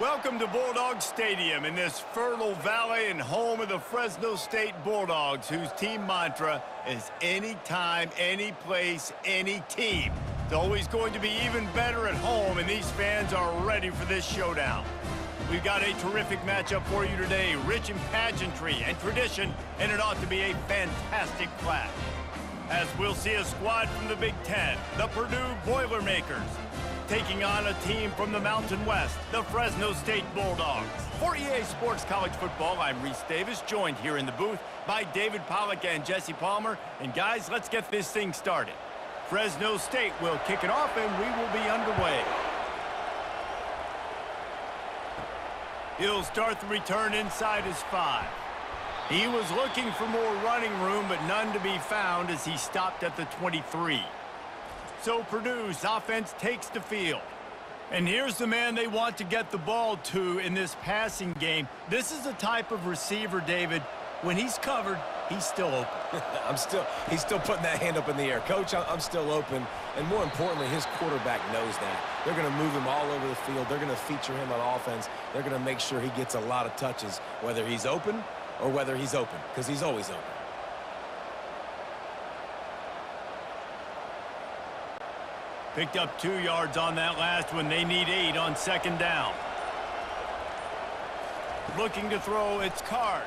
Welcome to Bulldog Stadium in this fertile valley and home of the Fresno State Bulldogs, whose team mantra is anytime, any place, any team. It's always going to be even better at home, and these fans are ready for this showdown. We've got a terrific matchup for you today, rich in pageantry and tradition, and it ought to be a fantastic clash. As we'll see a squad from the Big Ten, the Purdue Boilermakers, taking on a team from the Mountain West, the Fresno State Bulldogs. For EA Sports College Football, I'm Reese Davis, joined here in the booth by David Pollack and Jesse Palmer. And guys, let's get this thing started. Fresno State will kick it off, and we will be underway. He'll start the return inside his 5. He was looking for more running room, but none to be found as he stopped at the 23. So Purdue's offense takes the field. And here's the man they want to get the ball to in this passing game. This is the type of receiver, David, when he's covered, he's still open. He's still putting that hand up in the air. Coach, I'm still open. And more importantly, his quarterback knows that. They're going to move him all over the field. They're going to feature him on offense. They're going to make sure he gets a lot of touches, whether he's open or whether he's open, because he's always open. Picked up 2 yards on that last one. They need 8 on second down. Looking to throw, it's Card.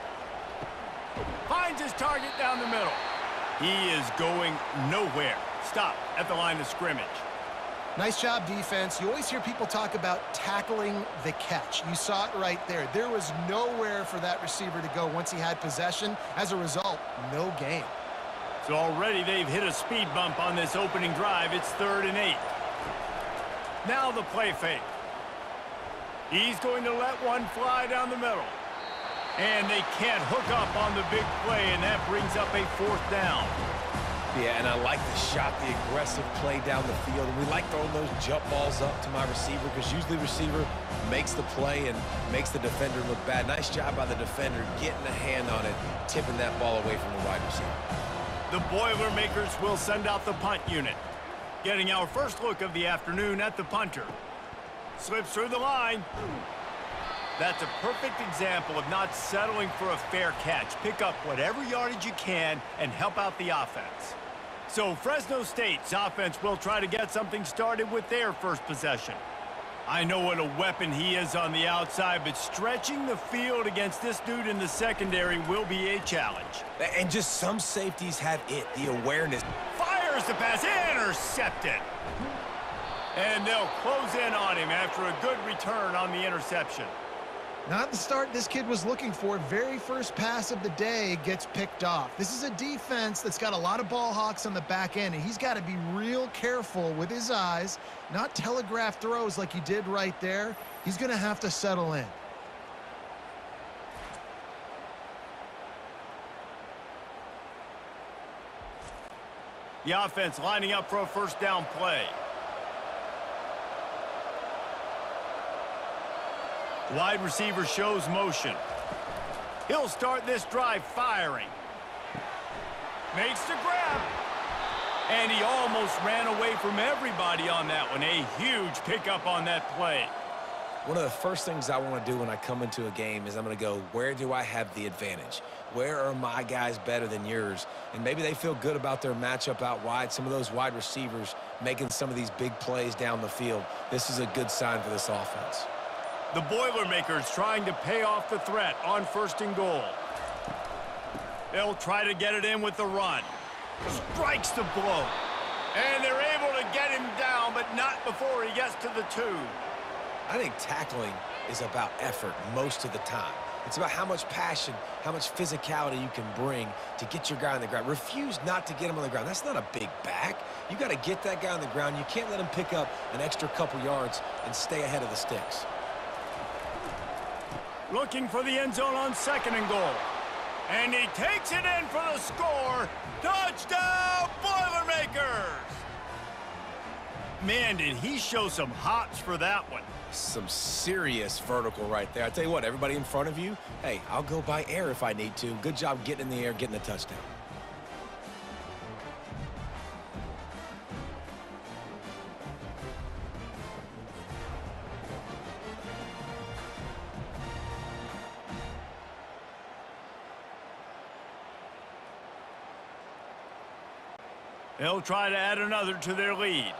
Finds his target down the middle. He is going nowhere. Stop at the line of scrimmage. Nice job, defense. You always hear people talk about tackling the catch. You saw it right there. There was nowhere for that receiver to go once he had possession. As a result, no gain. So already they've hit a speed bump on this opening drive. It's 3rd and 8. Now the play fake. He's going to let one fly down the middle. And they can't hook up on the big play, and that brings up a 4th down. Yeah, and I like the shot, the aggressive play down the field. And we like throwing those jump balls up to my receiver because usually the receiver makes the play and makes the defender look bad. Nice job by the defender getting a hand on it, tipping that ball away from the wide receiver. The Boilermakers will send out the punt unit. Getting our first look of the afternoon at the punter. Slips through the line. That's a perfect example of not settling for a fair catch. Pick up whatever yardage you can and help out the offense. So Fresno State's offense will try to get something started with their first possession. I know what a weapon he is on the outside, but stretching the field against this dude in the secondary will be a challenge. And just some safeties have it, the awareness. Fires the pass, intercepted. And they'll close in on him after a good return on the interception. Not the start this kid was looking for. Very first pass of the day gets picked off. This is a defense that's got a lot of ball hawks on the back end, and he's got to be real careful with his eyes, not telegraph throws like he did right there. He's going to have to settle in. The offense lining up for a first down play. Wide receiver shows motion. He'll start this drive firing. Makes the grab. And he almost ran away from everybody on that one. A huge pickup on that play. One of the first things I want to do when I come into a game is I'm going to go, where do I have the advantage? Where are my guys better than yours? And maybe they feel good about their matchup out wide. Some of those wide receivers making some of these big plays down the field. This is a good sign for this offense. The Boilermakers trying to pay off the threat on 1st and goal. They'll try to get it in with the run. Strikes the blow. And they're able to get him down, but not before he gets to the 2. I think tackling is about effort most of the time. It's about how much passion, how much physicality you can bring to get your guy on the ground. Refuse not to get him on the ground. That's not a big back. You got to get that guy on the ground. You can't let him pick up an extra couple yards and stay ahead of the sticks. Looking for the end zone on 2nd and goal. And he takes it in for the score. Touchdown, Boilermakers! Man, did he show some hops for that one. Some serious vertical right there. I tell you what, everybody in front of you, hey, I'll go by air if I need to. Good job getting in the air, getting the touchdown. They'll try to add another to their lead.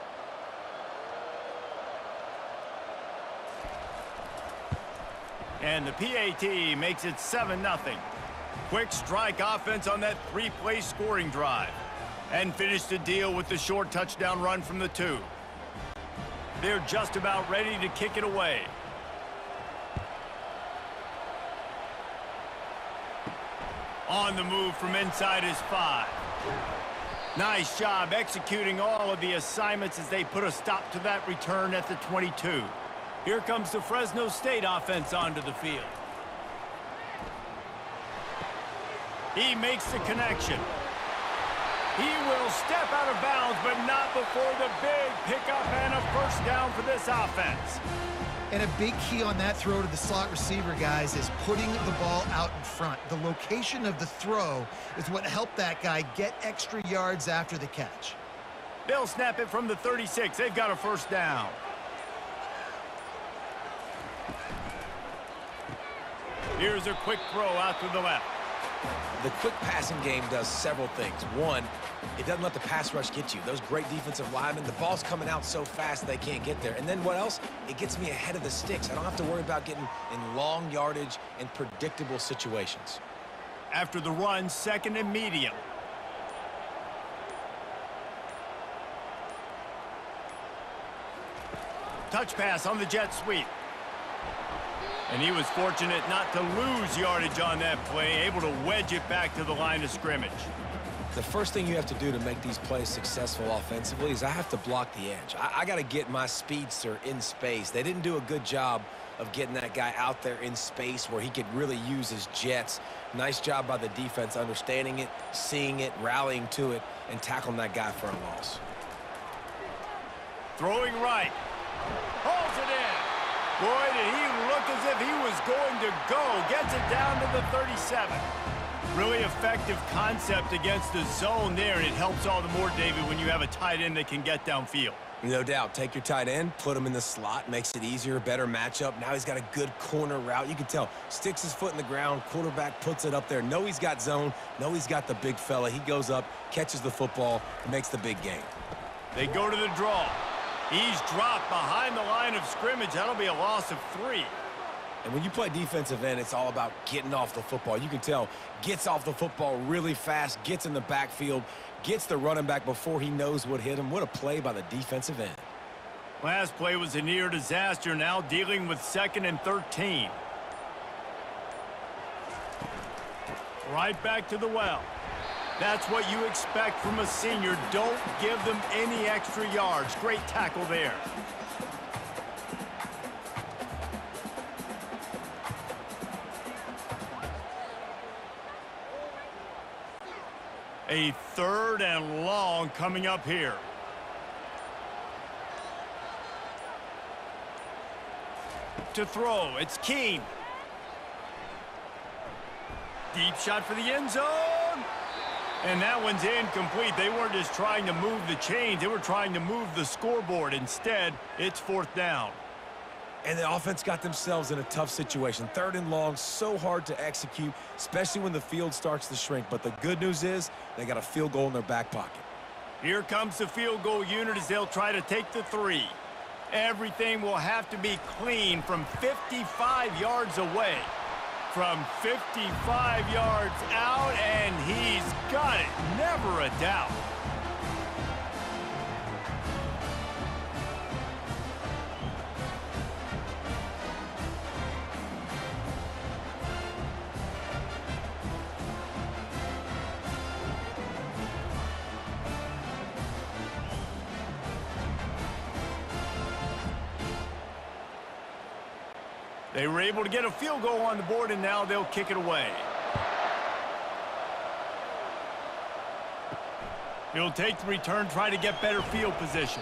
And the PAT makes it 7-0. Quick strike offense on that three-play scoring drive. And finished the deal with the short touchdown run from the 2. They're just about ready to kick it away. On the move from inside his 5. Nice job executing all of the assignments as they put a stop to that return at the 22. Here comes the Fresno State offense onto the field. He makes the connection. He will step out of bounds, but not before the big pickup and a first down for this offense. And a big key on that throw to the slot receiver, guys, is putting the ball out in front. The location of the throw is what helped that guy get extra yards after the catch. They'll snap it from the 36. They've got a first down. Here's a quick throw out to the left. The quick passing game does several things. One, it doesn't let the pass rush get you. Those great defensive linemen, the ball's coming out so fast they can't get there. And then what else? It gets me ahead of the sticks. I don't have to worry about getting in long yardage and predictable situations. After the run, 2nd and medium. Touch pass on the jet sweep. And he was fortunate not to lose yardage on that play, able to wedge it back to the line of scrimmage. The first thing you have to do to make these plays successful offensively is I have to block the edge. I got to get my speedster in space. They didn't do a good job of getting that guy out there in space where he could really use his jets. Nice job by the defense understanding it, seeing it, rallying to it, and tackling that guy for a loss. Throwing right. Holds it in. Boy, did he look as if he was going to go. Gets it down to the 37. Really effective concept against the zone there, and it helps all the more, David, when you have a tight end that can get downfield. No doubt. Take your tight end, put him in the slot, makes it easier, better matchup. Now he's got a good corner route. You can tell, sticks his foot in the ground, quarterback puts it up there. Know he's got zone, know he's got the big fella. He goes up, catches the football, makes the big game. They go to the draw. He's dropped behind the line of scrimmage. That'll be a loss of 3. And when you play defensive end, it's all about getting off the football. You can tell, gets off the football really fast, gets in the backfield, gets the running back before he knows what hit him. What a play by the defensive end. Last play was a near disaster, now dealing with 2nd and 13. Right back to the well. That's what you expect from a senior. Don't give them any extra yards. Great tackle there. A 3rd and long coming up here. To throw, it's Keene. Deep shot for the end zone. And that one's incomplete. They weren't just trying to move the chains. They were trying to move the scoreboard. Instead, it's 4th down. And the offense got themselves in a tough situation. 3rd and long, so hard to execute, especially when the field starts to shrink. But the good news is they got a field goal in their back pocket. Here comes the field goal unit as they'll try to take the 3. Everything will have to be clean from 55 yards away. From 55 yards out, and he's got it. Never a doubt. They were able to get a field goal on the board, and now they'll kick it away. He'll take the return, try to get better field position.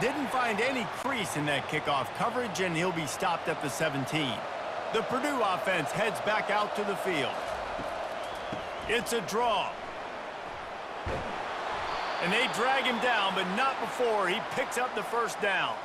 Didn't find any crease in that kickoff coverage, and he'll be stopped at the 17. The Purdue offense heads back out to the field. It's a draw. And they drag him down, but not before he picks up the first down.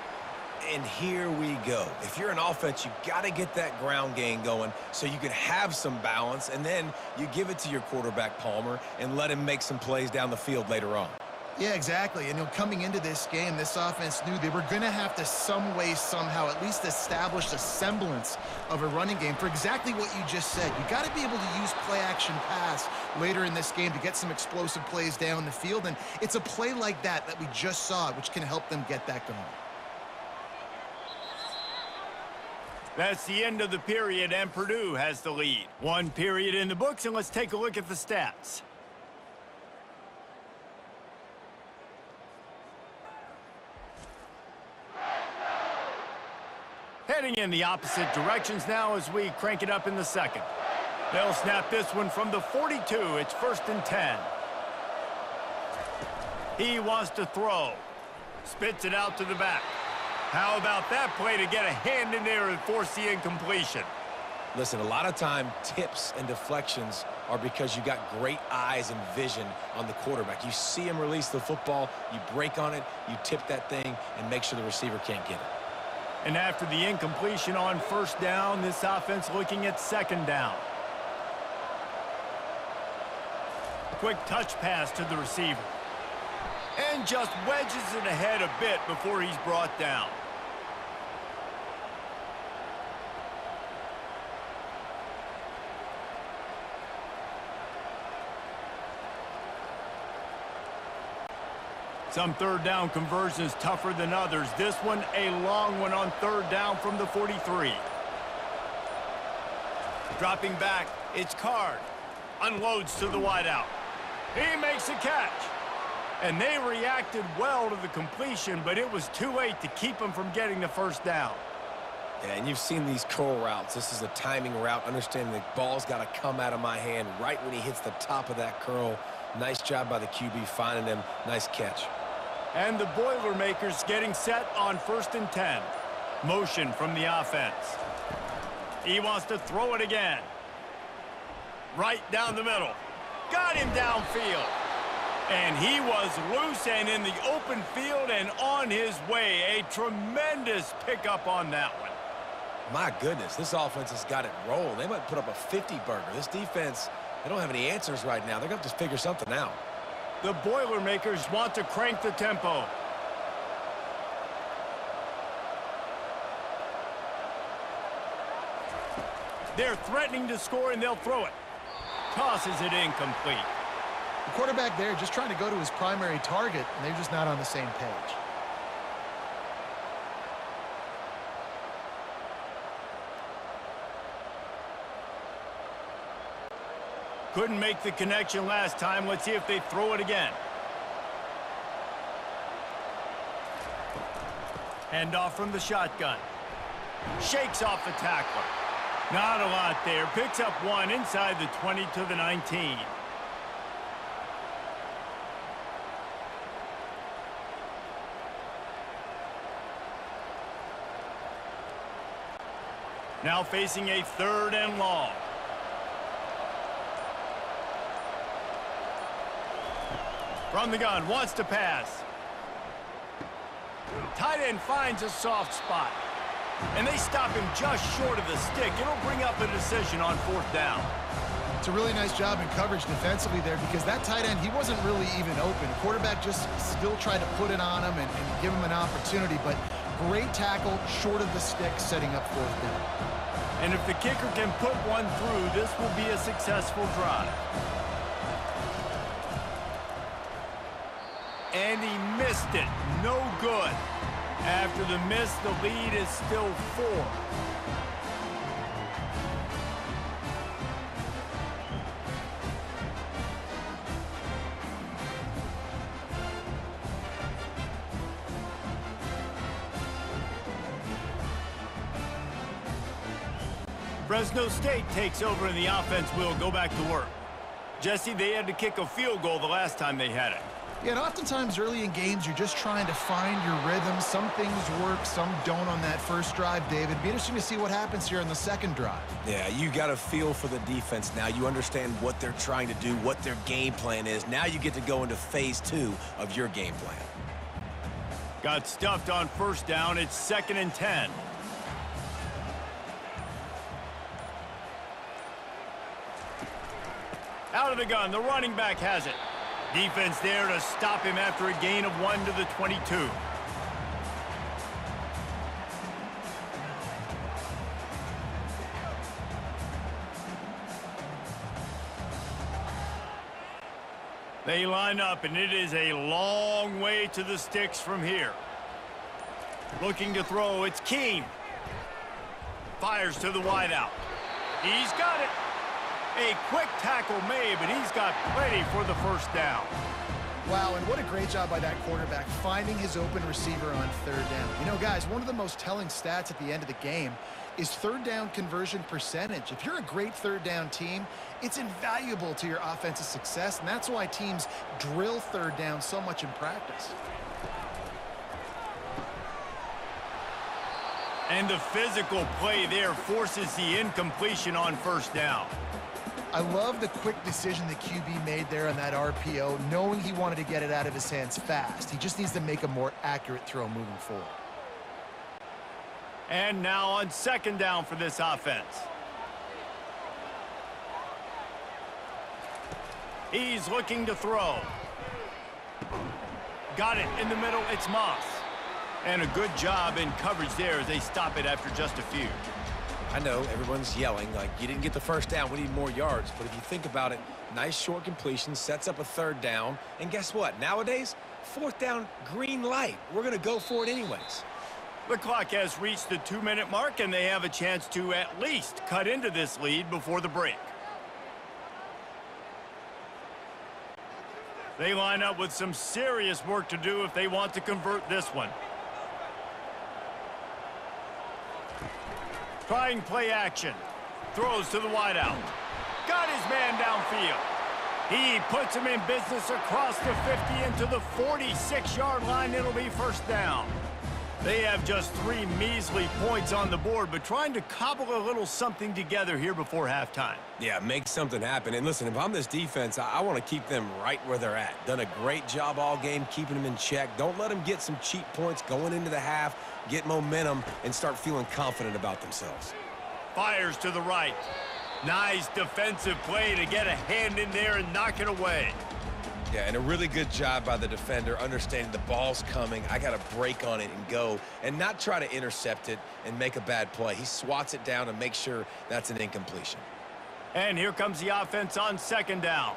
And here we go. If you're an offense, you got to get that ground game going so you can have some balance, and then you give it to your quarterback, Palmer, and let him make some plays down the field later on. Yeah, exactly. And coming into this game, this offense knew they were going to have to some way, somehow, at least establish a semblance of a running game for exactly what you just said. You got to be able to use play-action pass later in this game to get some explosive plays down the field. And it's a play like that we just saw, which can help them get that going. That's the end of the period, and Purdue has the lead. One period in the books, and let's take a look at the stats. Heading in the opposite directions now as we crank it up in the second. They'll snap this one from the 42. It's 1st and 10. He wants to throw. Spits it out to the back. How about that play to get a hand in there and force the incompletion? Listen, a lot of time, tips and deflections are because you got great eyes and vision on the quarterback. You see him release the football, you break on it, you tip that thing, and make sure the receiver can't get it. And after the incompletion on 1st down, this offense looking at 2nd down. Quick touch pass to the receiver. And just wedges it ahead a bit before he's brought down. Some 3rd down conversions tougher than others. This one, a long one on 3rd down from the 43. Dropping back, it's Card. Unloads to the wideout. He makes a catch. And they reacted well to the completion, but it was too late to keep him from getting the 1st down. Yeah, and you've seen these curl routes. This is a timing route, understanding the ball's got to come out of my hand right when he hits the top of that curl. Nice job by the QB finding him. Nice catch. And the Boilermakers getting set on 1st and 10. Motion from the offense. He wants to throw it again. Right down the middle. Got him downfield. And he was loose and in the open field and on his way. A tremendous pickup on that one. My goodness, this offense has got it rolled. They might put up a 50-burger. This defense, they don't have any answers right now. They're going to have to figure something out. The Boilermakers want to crank the tempo. They're threatening to score, and they'll throw it. Tosses it incomplete. The quarterback there just trying to go to his primary target, and they're just not on the same page. Couldn't make the connection last time. Let's see if they throw it again. Handoff from the shotgun. Shakes off the tackler. Not a lot there. Picks up one inside the 20 to the 19. Now facing a 3rd and long. From the gun, wants to pass. Tight end finds a soft spot. And they stop him just short of the stick. It'll bring up a decision on 4th down. It's a really nice job in coverage defensively there because that tight end, he wasn't really even open. The quarterback just still tried to put it on him and give him an opportunity, but great tackle short of the stick setting up 4th down. And if the kicker can put one through, this will be a successful drive. And he missed it. No good. After the miss, the lead is still 4. Fresno State takes over and the offense will go back to work. Jesse, they had to kick a field goal the last time they had it. Yeah, and oftentimes early in games, you're just trying to find your rhythm. Some things work, some don't on that first drive, David. It'd be interesting to see what happens here in the second drive. Yeah, you got a feel for the defense now. You understand what they're trying to do, what their game plan is. Now you get to go into phase 2 of your game plan. Got stuffed on 1st down. It's 2nd and 10. Out of the gun, the running back has it. Defense there to stop him after a gain of 1 to the 22. They line up, and it is a long way to the sticks from here. Looking to throw, it's Keene. Fires to the wideout. He's got it. A quick tackle made, but he's got plenty for the first down. Wow, and what a great job by that quarterback finding his open receiver on third down. You know, guys, one of the most telling stats at the end of the game is third down conversion percentage. If you're a great third down team, it's invaluable to your offensive success, and that's why teams drill third down so much in practice. And the physical play there forces the incompletion on first down. I love the quick decision the QB made there on that RPO, knowing he wanted to get it out of his hands fast. He just needs to make a more accurate throw moving forward. And now on second down for this offense. He's looking to throw. Got it in the middle. It's Moss. And a good job in coverage there as they stop it after just a few. I know everyone's yelling like, you didn't get the first down, we need more yards. But if you think about it, nice short completion, sets up a third down. And guess what? Nowadays, fourth down, green light. We're going to go for it anyways. The clock has reached the 2-minute mark, and they have a chance to at least cut into this lead before the break. They line up with some serious work to do if they want to convert this one. Trying play action. Throws to the wideout. Got his man downfield. He puts him in business across the 50 into the 46-yard line. It'll be first down. They have just 3 measly points on the board, but trying to cobble a little something together here before halftime. Yeah, make something happen. And listen, if I'm this defense, I want to keep them right where they're at. Done a great job all game keeping them in check. Don't let them get some cheap points going into the half, get momentum, and start feeling confident about themselves. Fires to the right. Nice defensive play to get a hand in there and knock it away. Yeah, and a really good job by the defender, understanding the ball's coming. I got to break on it and go, and not try to intercept it and make a bad play. He swats it down and makes sure that's an incompletion. And here comes the offense on second down.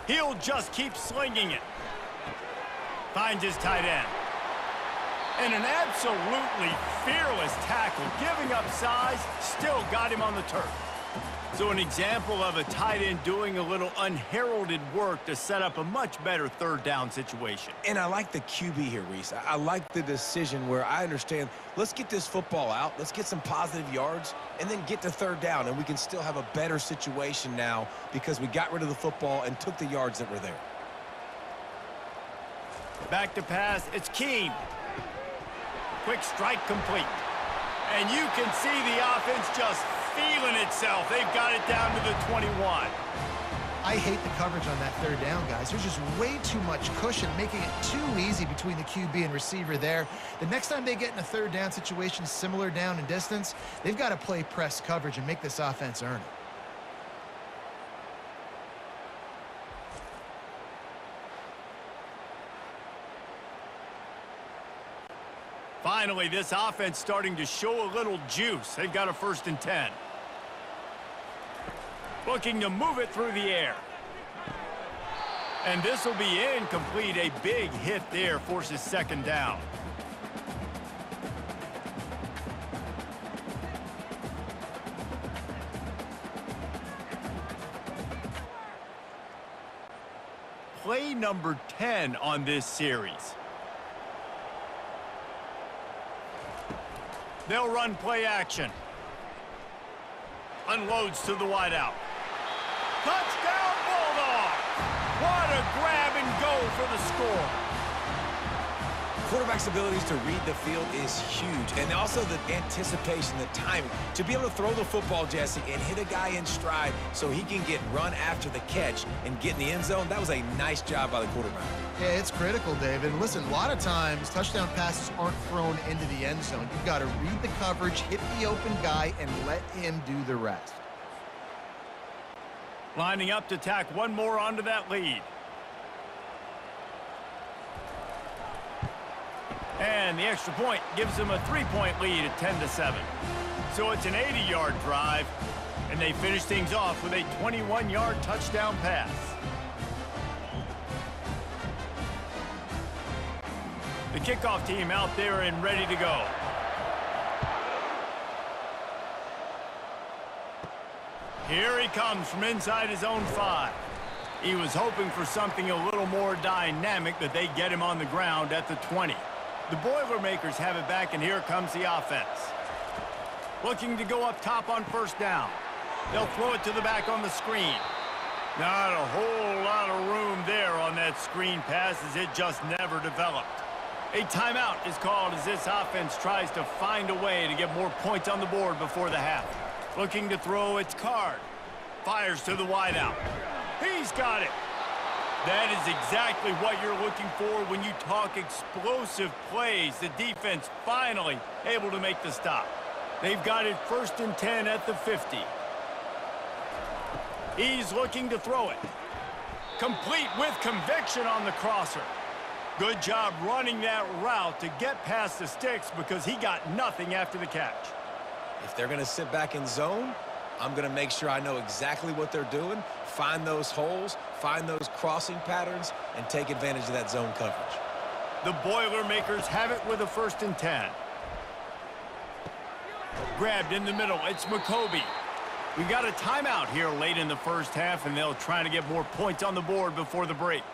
He'll just keep slinging it. Finds his tight end. And an absolutely fearless tackle, giving up size, still got him on the turf. So an example of a tight end doing a little unheralded work to set up a much better third down situation. And I like the QB here, Reese. I like the decision where I understand, let's get this football out, let's get some positive yards, and then get to third down, and we can still have a better situation now because we got rid of the football and took the yards that were there. Back to pass, it's Keene. Quick strike complete. And you can see the offense just feeling itself. They've got it down to the 21. I hate the coverage on that third down, guys. There's just way too much cushion, making it too easy between the QB and receiver there. The next time they get in a third down situation, similar down and distance, they've got to play press coverage and make this offense earn it. Finally, this offense starting to show a little juice. They've got a 1st and 10. Looking to move it through the air. And this will be incomplete. A big hit there forces second down. Play number 10 on this series. They'll run play action. Unloads to the wideout. Touchdown, Bulldogs! What a grab and go for the score. Quarterback's abilities to read the field is huge, and also the anticipation, the timing. To be able to throw the football, Jesse, and hit a guy in stride so he can get run after the catch and get in the end zone, that was a nice job by the quarterback. Yeah, it's critical, David. Listen, a lot of times touchdown passes aren't thrown into the end zone. You've got to read the coverage, hit the open guy, and let him do the rest. Lining up to tack one more onto that lead. And the extra point gives them a 3-point lead at 10-7. So it's an 80-yard drive, and they finish things off with a 21-yard touchdown pass. The kickoff team out there and ready to go. Here he comes from inside his own 5. He was hoping for something a little more dynamic, but they get him on the ground at the 20. The Boilermakers have it back, and here comes the offense. Looking to go up top on first down. They'll throw it to the back on the screen. Not a whole lot of room there on that screen pass, as it just never developed. A timeout is called as this offense tries to find a way to get more points on the board before the half. Looking to throw its card. Fires to the wideout. He's got it. That is exactly what you're looking for when you talk explosive plays. The defense finally able to make the stop. They've got it 1st and 10 at the 50. He's looking to throw it. Complete with conviction on the crosser. Good job running that route to get past the sticks because he got nothing after the catch. If they're going to sit back in zone, I'm going to make sure I know exactly what they're doing, find those holes, find those crossing patterns, and take advantage of that zone coverage. The Boilermakers have it with a 1st and 10. Grabbed in the middle, it's McCoby. We got a timeout here late in the first half, and they'll try to get more points on the board before the break.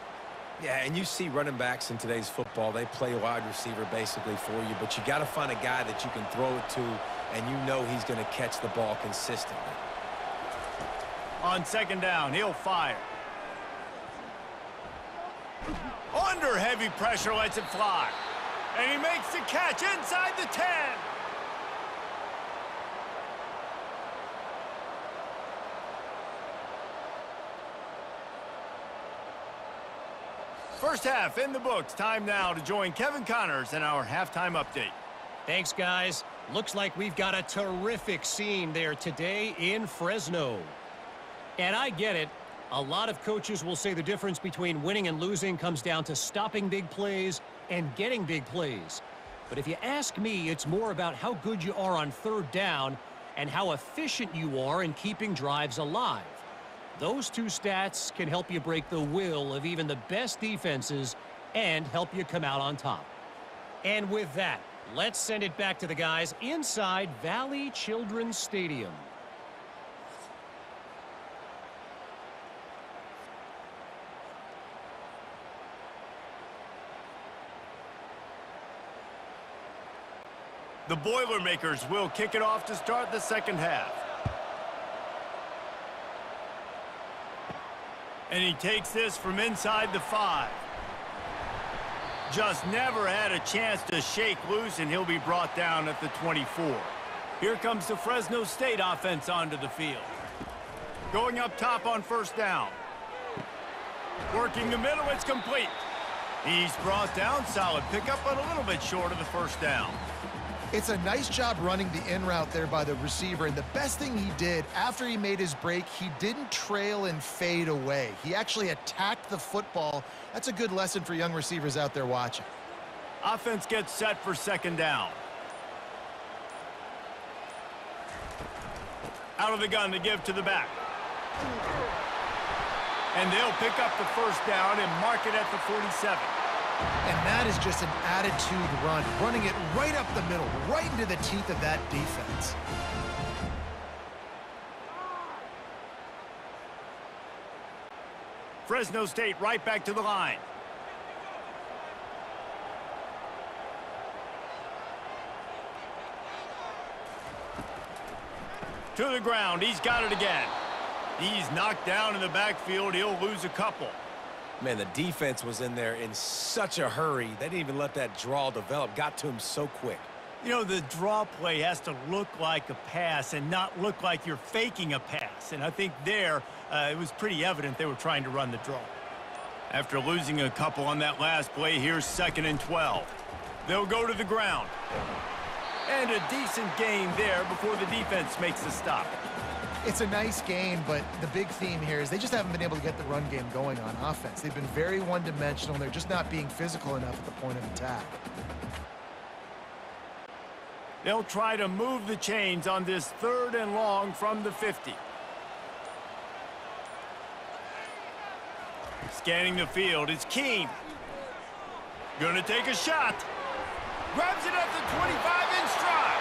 Yeah, and you see running backs in today's football, they play wide receiver basically for you, but you got to find a guy that you can throw it to, and you know he's going to catch the ball consistently. On 2nd down, he'll fire. Under heavy pressure, lets it fly. And he makes the catch inside the 10. First half in the books. Time now to join Kevin Connors in our halftime update. Thanks, guys. Looks like we've got a terrific scene there today in Fresno. And I get it. A lot of coaches will say the difference between winning and losing comes down to stopping big plays and getting big plays. But if you ask me, it's more about how good you are on 3rd down and how efficient you are in keeping drives alive. Those two stats can help you break the will of even the best defenses and help you come out on top. And with that, let's send it back to the guys inside Valley Children's Stadium. The Boilermakers will kick it off to start the second half. And he takes this from inside the 5. Just never had a chance to shake loose, and he'll be brought down at the 24. Here comes the Fresno State offense onto the field. Going up top on 1st down. Working the middle, it's complete. He's brought down, solid pickup, but a little bit short of the 1st down. It's a nice job running the in route there by the receiver, and the best thing he did after he made his break, he didn't trail and fade away. He actually attacked the football. That's a good lesson for young receivers out there watching. Offense gets set for 2nd down. Out of the gun to give to the back. And they'll pick up the 1st down and mark it at the 47. And that is just an attitude run, running it right up the middle, right into the teeth of that defense. Fresno State right back to the line. To the ground, he's got it again. He's knocked down in the backfield, he'll lose a couple. Man, the defense was in there in such a hurry. They didn't even let that draw develop. Got to him so quick. You know, the draw play has to look like a pass and not look like you're faking a pass. And I think there, it was pretty evident they were trying to run the draw. After losing a couple on that last play, here's 2nd and 12. They'll go to the ground. And a decent gain there before the defense makes the stop. It's a nice game, but the big theme here is they just haven't been able to get the run game going on offense. They've been very one-dimensional, and they're just not being physical enough at the point of attack. They'll try to move the chains on this 3rd and long from the 50. Scanning the field, it's Keene. Gonna take a shot. Grabs it at the 25 in stride.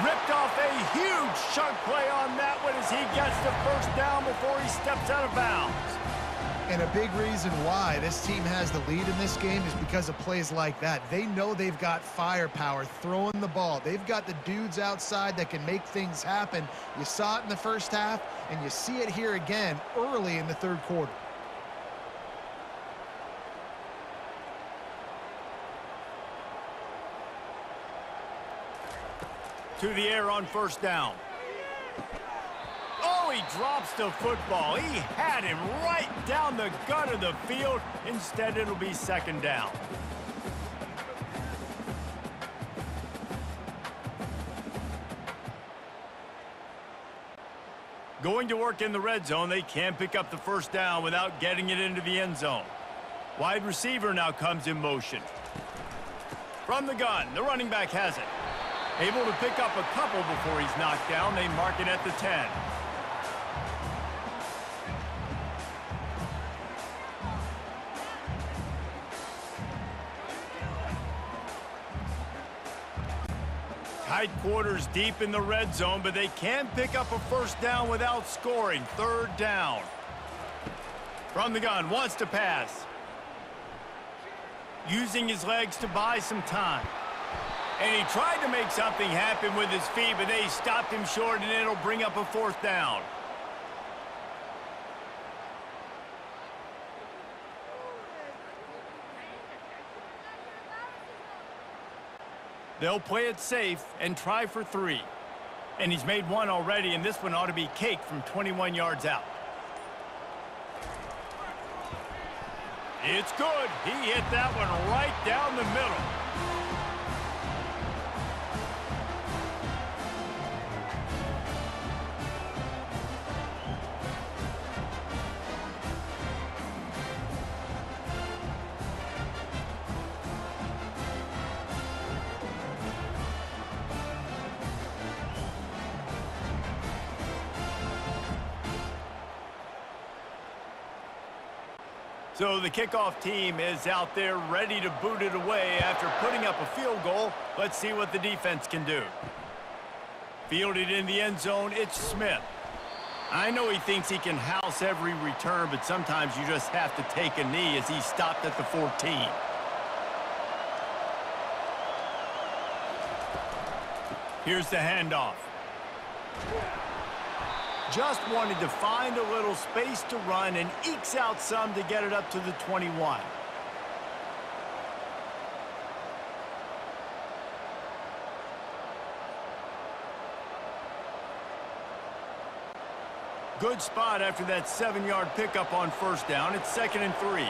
Ripped off a huge chunk play on that one as he gets the first down before he steps out of bounds. And a big reason why this team has the lead in this game is because of plays like that. They know they've got firepower throwing the ball. They've got the dudes outside that can make things happen. You saw it in the first half, and you see it here again early in the 3rd quarter. To the air on 1st down. Oh, he drops the football. He had him right down the gut of the field. Instead, it'll be 2nd down. Going to work in the red zone, they can pick up the 1st down without getting it into the end zone. Wide receiver now comes in motion. From the gun, the running back has it. Able to pick up a couple before he's knocked down. They mark it at the 10. Tight quarters deep in the red zone, but they can pick up a 1st down without scoring. 3rd down. From the gun, wants to pass. Using his legs to buy some time. And he tried to make something happen with his feet, but they stopped him short, and it'll bring up a 4th down. They'll play it safe and try for 3. And he's made one already, and this one ought to be cake from 21 yards out. It's good. He hit that one right down the middle. So the kickoff team is out there ready to boot it away after putting up a field goal. Let's see what the defense can do. Fielded in the end zone, it's Smith. I know he thinks he can house every return, but sometimes you just have to take a knee as he stopped at the 14. Here's the handoff. Just wanted to find a little space to run and ekes out some to get it up to the 21. Good spot after that 7-yard pickup on 1st down. It's 2nd and 3.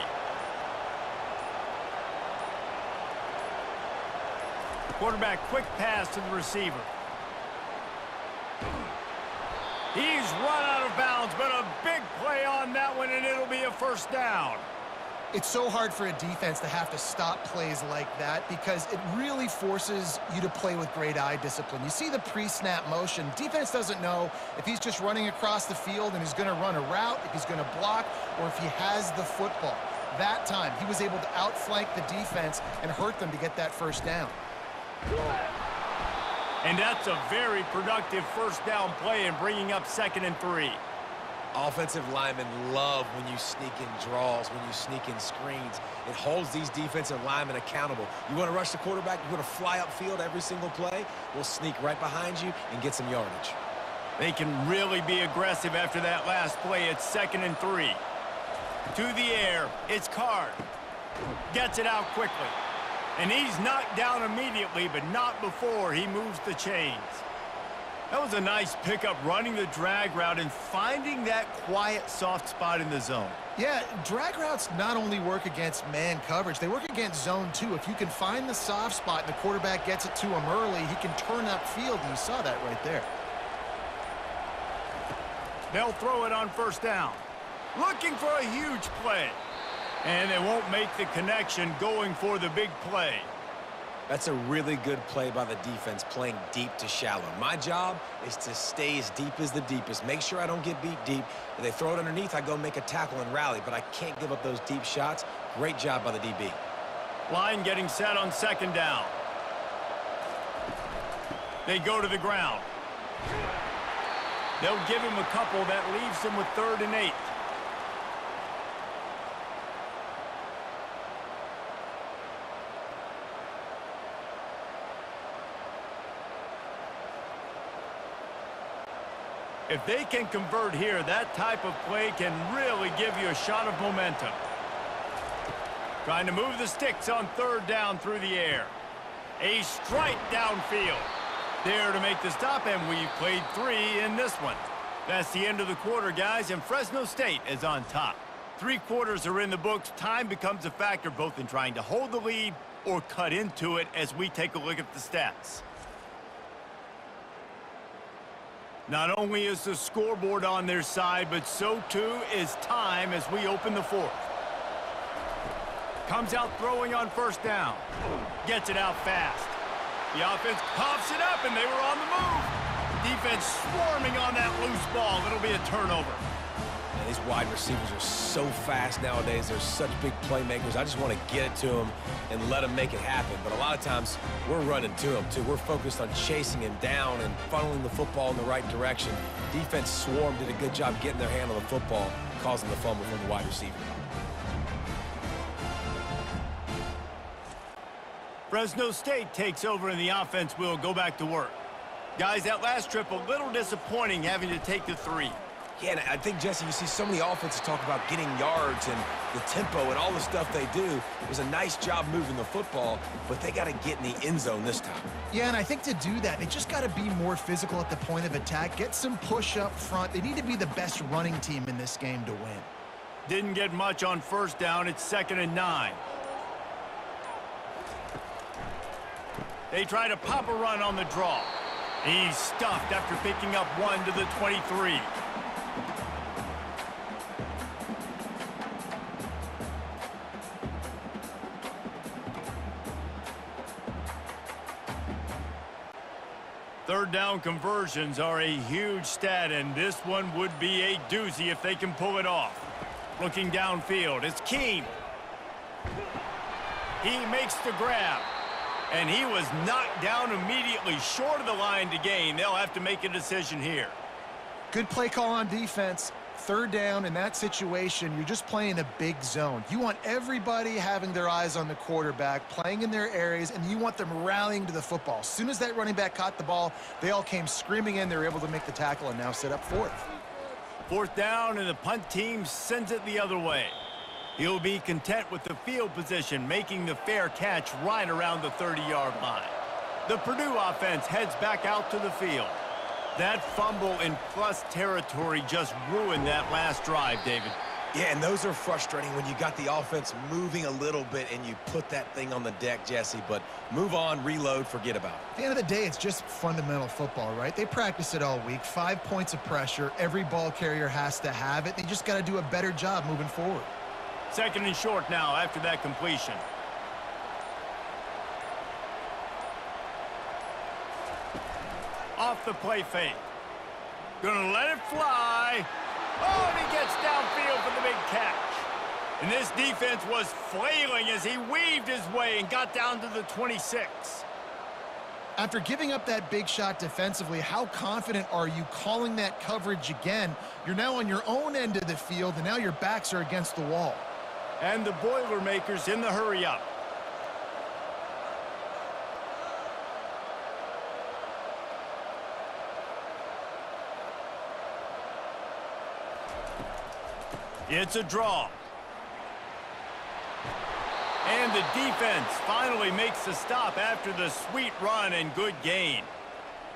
Quarterback quick pass to the receiver. He's run out of bounds, but a big play on that one, and it'll be a 1st down. It's so hard for a defense to have to stop plays like that because it really forces you to play with great eye discipline. You see the pre-snap motion. Defense doesn't know if he's just running across the field and he's going to run a route, if he's going to block, or if he has the football. That time, he was able to outflank the defense and hurt them to get that 1st down. And that's a very productive 1st down play and bringing up 2nd and 3. Offensive linemen love when you sneak in draws, when you sneak in screens. It holds these defensive linemen accountable. You want to rush the quarterback, you want to fly upfield every single play, we'll sneak right behind you and get some yardage. They can really be aggressive after that last play. It's 2nd and 3. To the air, it's Card. Gets it out quickly. And he's knocked down immediately, but not before he moves the chains. That was a nice pickup, running the drag route and finding that quiet, soft spot in the zone. Yeah, drag routes not only work against man coverage, they work against zone too. If you can find the soft spot and the quarterback gets it to him early, he can turn upfield, and you saw that right there. They'll throw it on first down. Looking for a huge play. And they won't make the connection going for the big play. That's a really good play by the defense, playing deep to shallow. My job is to stay as deep as the deepest. Make sure I don't get beat deep. If they throw it underneath, I go make a tackle and rally, but I can't give up those deep shots. Great job by the DB. Line getting set on second down. They go to the ground. They'll give him a couple. That leaves him with 3rd and 8. If they can convert here, that type of play can really give you a shot of momentum. Trying to move the sticks on 3rd down through the air. A strike downfield. There to make the stop, and we've played 3 in this one. That's the end of the quarter, guys, and Fresno State is on top. 3 quarters are in the books. Time becomes a factor both in trying to hold the lead or cut into it as we take a look at the stats. Not only is the scoreboard on their side, but so too is time as we open the 4th. Comes out throwing on first down. Gets it out fast. The offense pops it up, and they were on the move. Defense swarming on that loose ball. It'll be a turnover. And these wide receivers are so fast nowadays. They're such big playmakers. I just want to get it to them and let them make it happen. But a lot of times, we're running to them, too. We're focused on chasing him down and funneling the football in the right direction. Defense swarm did a good job getting their hand on the football, causing the fumble from the wide receiver. Fresno State takes over, and the offense will go back to work. Guys, that last trip, a little disappointing having to take the 3. Yeah, and I think, Jesse, you see so many offenses talk about getting yards and the tempo and all the stuff they do. It was a nice job moving the football, but they got to get in the end zone this time. Yeah, and I think to do that, they just got to be more physical at the point of attack, get some push up front. They need to be the best running team in this game to win. Didn't get much on first down. It's 2nd and 9. They try to pop a run on the draw. He's stuffed after picking up 1 to the 23. Third down conversions are a huge stat, and this one would be a doozy if they can pull it off. Looking downfield, it's Keene. He makes the grab. And he was knocked down immediately short of the line to gain. They'll have to make a decision here. Good play call on defense. 3rd down in that situation, you're just playing a big zone. You want everybody having their eyes on the quarterback, playing in their areas, and you want them rallying to the football. As soon as that running back caught the ball, they all came screaming in. They were able to make the tackle and now set up 4th. 4th down, and the punt team sends it the other way. He'll be content with the field position, making the fair catch right around the 30-yard line. The Purdue offense heads back out to the field. That fumble in plus territory just ruined that last drive, David. Yeah, and those are frustrating when you got the offense moving a little bit and you put that thing on the deck, Jesse. But move on, reload, forget about it. At the end of the day, it's just fundamental football, right? They practice it all week. 5 points of pressure. Every ball carrier has to have it. They just got to do a better job moving forward. 2nd and short now after that completion. Off the play fake. Gonna let it fly. Oh, and he gets downfield for the big catch. And this defense was flailing as he weaved his way and got down to the 26. After giving up that big shot defensively, how confident are you calling that coverage again? You're now on your own end of the field, and now your backs are against the wall. And the Boilermakers in the hurry-up. It's a draw. And the defense finally makes the stop after the sweet run and good gain.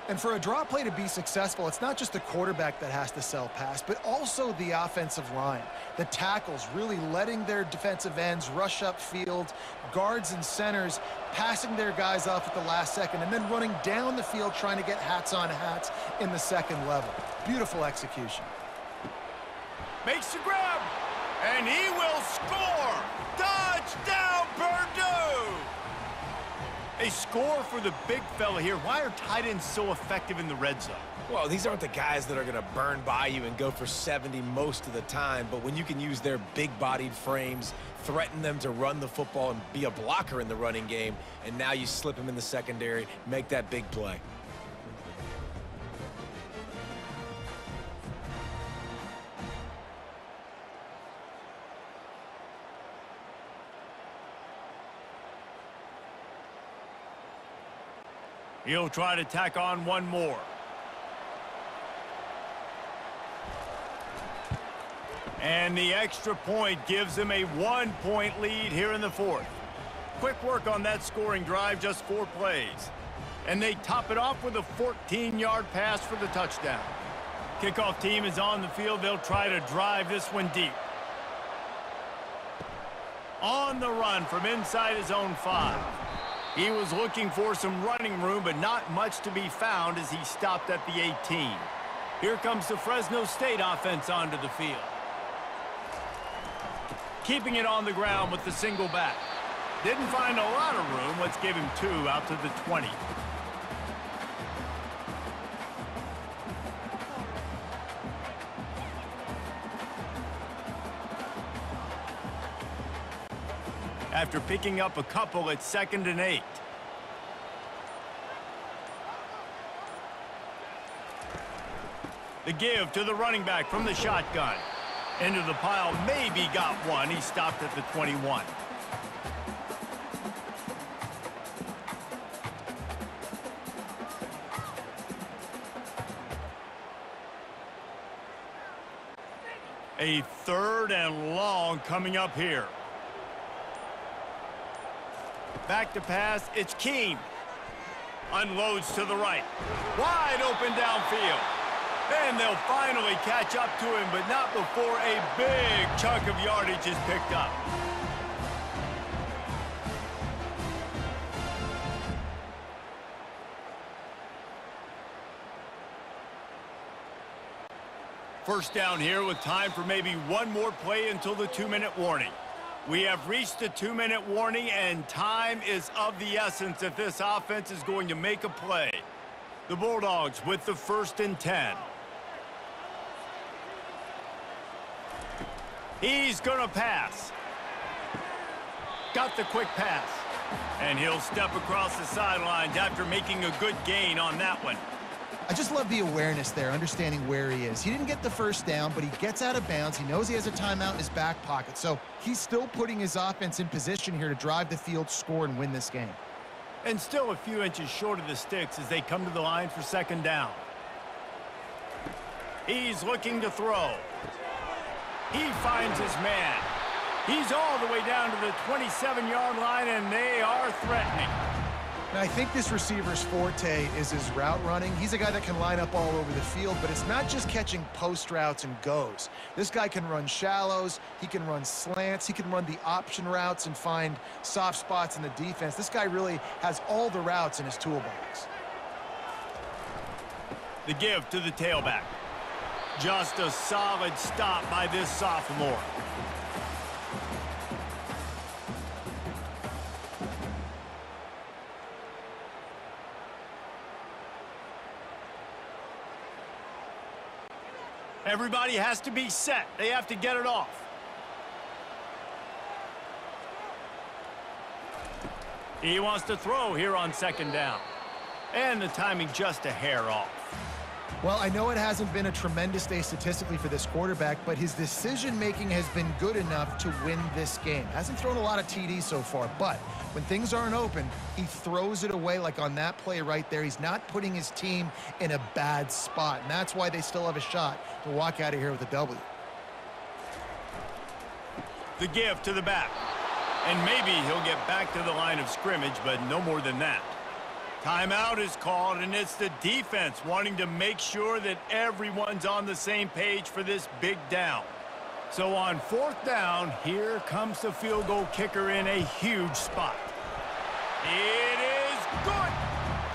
And for a draw play to be successful, it's not just the quarterback that has to sell pass, but also the offensive line. The tackles really letting their defensive ends rush up field, guards and centers passing their guys off at the last second, and then running down the field trying to get hats on hats in the second level. Beautiful execution. Makes the grab. And he will score. Touchdown, Purdue. A score for the big fella here. Why are tight ends so effective in the red zone? Well, these aren't the guys that are going to burn by you and go for 70 most of the time, but when you can use their big-bodied frames, threaten them to run the football and be a blocker in the running game, and now you slip them in the secondary, make that big play. He'll try to tack on one more. And the extra point gives him a 1-point lead here in the fourth. Quick work on that scoring drive, just 4 plays. And they top it off with a 14-yard pass for the touchdown. Kickoff team is on the field. They'll try to drive this one deep. On the run from inside his own 5. He was looking for some running room, but not much to be found as he stopped at the 18. Here comes the Fresno State offense onto the field. Keeping it on the ground with the single back. Didn't find a lot of room. Let's give him 2 out to the 20. After picking up a couple, it's 2nd and 8. The give to the running back from the shotgun. Into the pile, maybe got one. He stopped at the 21. A 3rd and long coming up here. Back to pass, it's Keene. Unloads to the right. Wide open downfield. And they'll finally catch up to him, but not before a big chunk of yardage is picked up. First down here with time for maybe one more play until the 2-minute warning. We have reached the 2-minute warning, and time is of the essence if this offense is going to make a play. The Bulldogs with the 1st and 10. He's going to pass. Got the quick pass. And he'll step across the sidelines after making a good gain on that one. I just love the awareness there, understanding where he is. He didn't get the first down, but he gets out of bounds. He knows he has a timeout in his back pocket, so he's still putting his offense in position here to drive the field, score, and win this game. And still a few inches short of the sticks as they come to the line for 2nd down. He's looking to throw. He finds his man. He's all the way down to the 27-yard line, and they are threatening. And I think this receiver's forte is his route running. He's a guy that can line up all over the field, but it's not just catching post routes and goes. This guy can run shallows, he can run slants, he can run the option routes and find soft spots in the defense. This guy really has all the routes in his toolbox. The give to the tailback. Just a solid stop by this sophomore. Everybody has to be set. They have to get it off. He wants to throw here on 2nd down. And the timing just a hair off. Well, I know it hasn't been a tremendous day statistically for this quarterback, but his decision-making has been good enough to win this game. Hasn't thrown a lot of TDs so far, but when things aren't open, he throws it away like on that play right there. He's not putting his team in a bad spot, and that's why they still have a shot to walk out of here with a W. The give to the back. And maybe he'll get back to the line of scrimmage, but no more than that. Timeout is called, and it's the defense wanting to make sure that everyone's on the same page for this big down. So on 4th down, here comes the field goal kicker in a huge spot. It is good.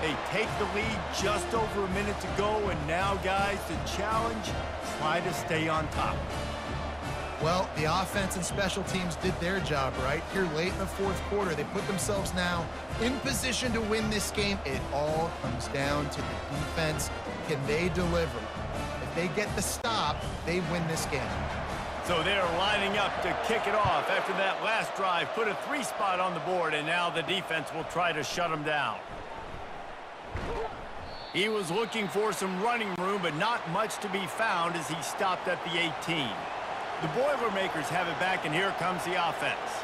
They take the lead just over a minute to go, and now, guys, the challenge, try to stay on top. Well, the offense and special teams did their job, right? Here late in the fourth quarter, they put themselves now in position to win this game. It all comes down to the defense. Can they deliver? If they get the stop, they win this game. So they're lining up to kick it off after that last drive. Put a 3 spot on the board, and now the defense will try to shut them down. He was looking for some running room, but not much to be found as he stopped at the 18. The Boilermakers have it back, and here comes the offense.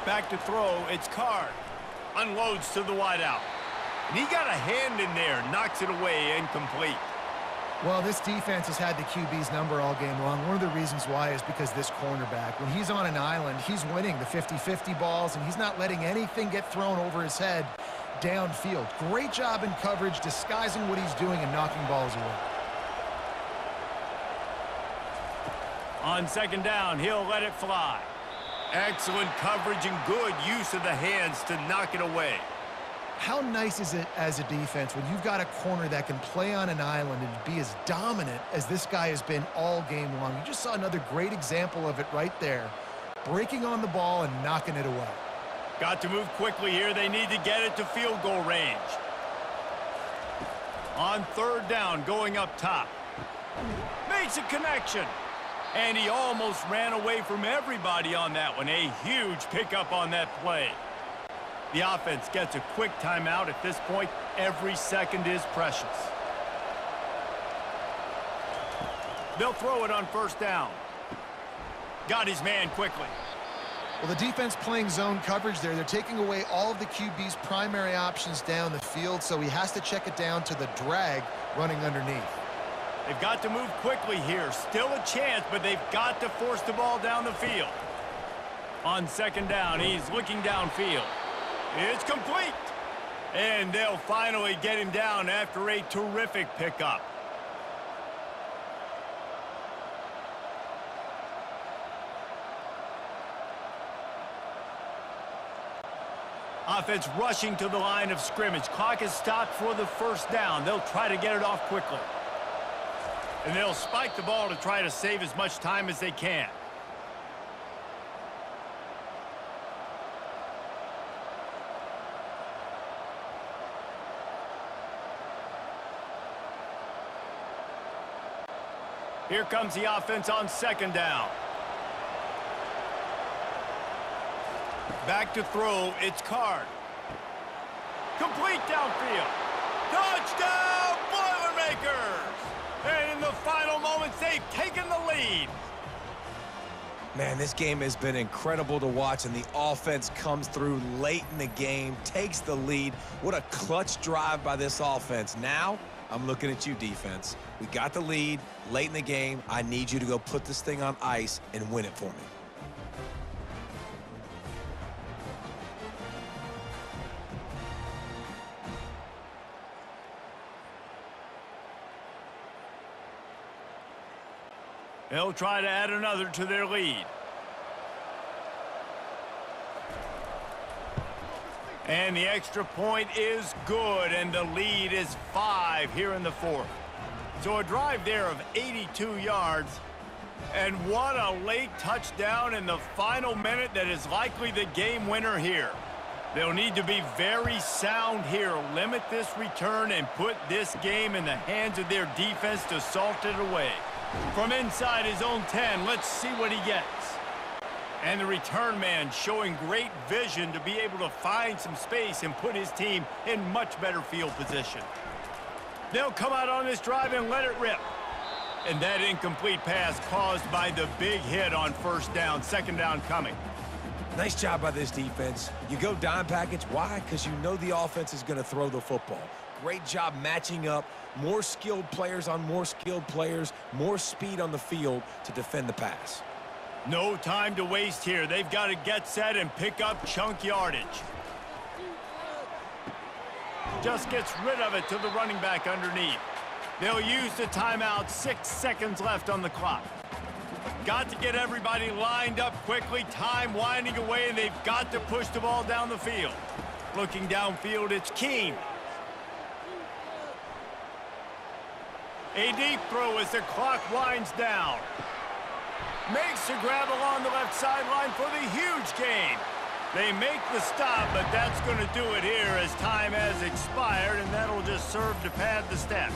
Back to throw, it's Card. Unloads to the wideout. And he got a hand in there, knocks it away, incomplete. Well, this defense has had the QB's number all game long. One of the reasons why is because this cornerback, when he's on an island, he's winning the 50-50 balls, and he's not letting anything get thrown over his head downfield. Great job in coverage, disguising what he's doing and knocking balls away. On second down, he'll let it fly. Excellent coverage and good use of the hands to knock it away. How nice is it as a defense when you've got a corner that can play on an island and be as dominant as this guy has been all game long? You just saw another great example of it right there. Breaking on the ball and knocking it away. Got to move quickly here. They need to get it to field goal range. On third down, going up top. Makes a connection. And he almost ran away from everybody on that one. A huge pickup on that play. The offense gets a quick timeout at this point. Every second is precious. They'll throw it on first down. Got his man quickly. Well, the defense playing zone coverage there. They're taking away all of the QB's primary options down the field, so he has to check it down to the drag running underneath. They've got to move quickly here. Still a chance, but they've got to force the ball down the field. On second down, he's looking downfield. It's complete. And they'll finally get him down after a terrific pickup. Offense rushing to the line of scrimmage. Clock is stopped for the first down. They'll try to get it off quickly. And they'll spike the ball to try to save as much time as they can. Here comes the offense on second down. Back to throw, it's Card. Complete downfield. Touchdown, Boilermakers! And in the final moments, they've taken the lead. Man, this game has been incredible to watch, and the offense comes through late in the game, takes the lead. What a clutch drive by this offense. Now, I'm looking at you, defense. We got the lead late in the game. I need you to go put this thing on ice and win it for me. They'll try to add another to their lead. And the extra point is good, and the lead is 5 here in the fourth. So a drive there of 82 yards, and what a late touchdown in the final minute that is likely the game winner here. They'll need to be very sound here, limit this return, and put this game in the hands of their defense to salt it away. From inside his own 10, let's see what he gets. And the return man showing great vision to be able to find some space and put his team in much better field position. They'll come out on this drive and let it rip. And that incomplete pass caused by the big hit on first down, second down coming. Nice job by this defense. You go dime package. Why? Because you know the offense is going to throw the football. Great job matching up. More skilled players on more skilled players. More speed on the field to defend the pass. No time to waste here. They've got to get set and pick up chunk yardage. Just gets rid of it to the running back underneath. They'll use the timeout. 6 seconds left on the clock. Got to get everybody lined up quickly. Time winding away, and they've got to push the ball down the field. Looking downfield, it's Keene. A deep throw as the clock winds down. Makes the grab along the left sideline for the huge gain. They make the stop, but that's going to do it here as time has expired, and that'll just serve to pad the stats.